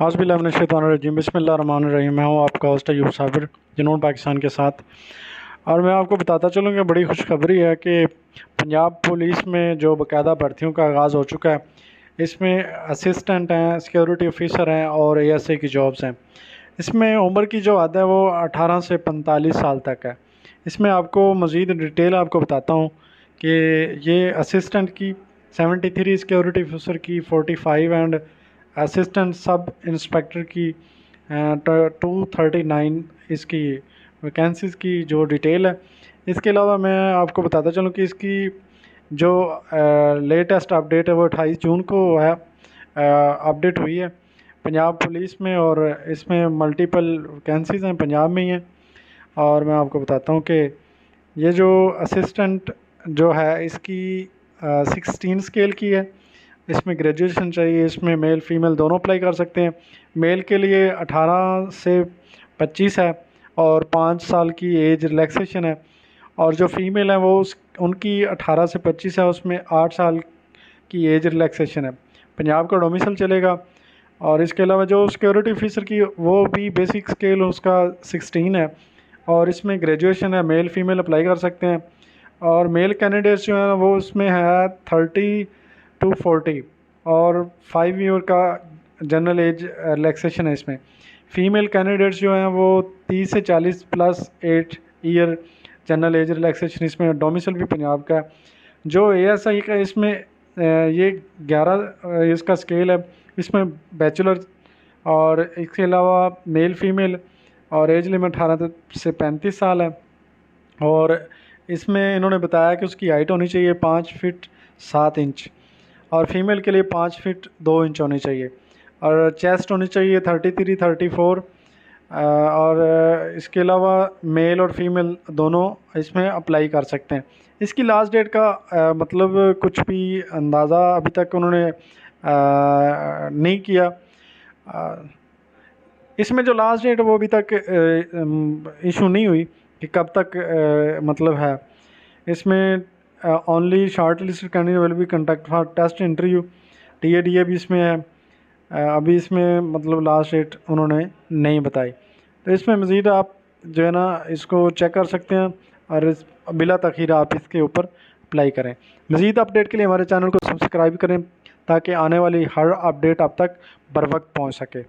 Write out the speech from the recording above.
औज़ुबिल्लाहि बिस्मिल्लाहिर्रहमानिर्रहीम। मैं हूँ आपका होस्ट अयूब साबिर जुनून पाकिस्तान के साथ। और मैं आपको बताता चलूँ कि बड़ी खुशखबरी है कि पंजाब पुलिस में जो बाकायदा भर्तियों का आगाज़ हो चुका है। इसमें असिस्टेंट हैं, सिक्योरिटी ऑफिसर हैं और एएसआई की जॉब्स हैं। इसमें उम्र की जो हद है वो 18 से 45 साल तक है। इसमें आपको मज़ीद डिटेल आपको बताता हूँ कि ये असिस्टेंट की 73, सिक्योरिटी ऑफिसर की 45 एंड असिस्टेंट सब इंस्पेक्टर की 239 इसकी वैकेंसीज़ की जो डिटेल है। इसके अलावा मैं आपको बताता चलूँ कि इसकी जो लेटेस्ट अपडेट है वो 28 जून को है, अपडेट हुई है पंजाब पुलिस में। और इसमें मल्टीपल वैकेंसीज़ हैं, पंजाब में ही हैं। और मैं आपको बताता हूँ कि ये जो असिस्टेंट जो है इसकी 16 स्केल की है। इसमें ग्रेजुएशन चाहिए। इसमें मेल फीमेल दोनों अप्लाई कर सकते हैं। मेल के लिए 18 से 25 है और 5 साल की एज रिलैक्सेशन है। और जो फीमेल है वो उनकी 18 से 25 है, उसमें 8 साल की एज रिलैक्सेशन है। पंजाब का डोमिसाइल चलेगा। और इसके अलावा जो सिक्योरिटी ऑफिसर की वो भी बेसिक स्केल उसका 16 है और इसमें ग्रेजुएशन है। मेल फीमेल अप्लाई कर सकते हैं। और मेल कैंडिडेट्स जो हैं वो उसमें है 30 टू 40 और 5 ईयर का जनरल एज रिलैक्सेशन है। इसमें फ़ीमेल कैंडिडेट्स जो हैं वो 30 से 40 plus 8 year general age relaxation. इसमें डोमिसाइल भी पंजाब का है। जो एएसआई का इसमें ये 11 इसका स्केल है। इसमें बैचलर और इसके अलावा मेल फीमेल और एज लिमिट 18 से 35 साल है। और इसमें इन्होंने बताया कि उसकी हाइट होनी चाहिए 5 फीट 7 इंच और फीमेल के लिए 5 फीट 2 इंच होनी चाहिए। और चेस्ट होनी चाहिए 33 34। और इसके अलावा मेल और फीमेल दोनों इसमें अप्लाई कर सकते हैं। इसकी लास्ट डेट का मतलब कुछ भी अंदाज़ा अभी तक उन्होंने नहीं किया। इसमें जो लास्ट डेट है वो अभी तक इशू नहीं हुई कि कब तक मतलब है। इसमें only short list candidate will be conduct for test interview. TA भी इसमें है। अभी इसमें मतलब लास्ट डेट उन्होंने नहीं बताई। तो इसमें मज़ीद आप जो है ना इसको चेक कर सकते हैं और बिला तखीर आप इसके ऊपर अप्लाई करें। मज़ीद अपडेट के लिए हमारे चैनल को सब्सक्राइब करें ताकि आने वाली हर अपडेट आप तक बर वक्त पहुँच सके।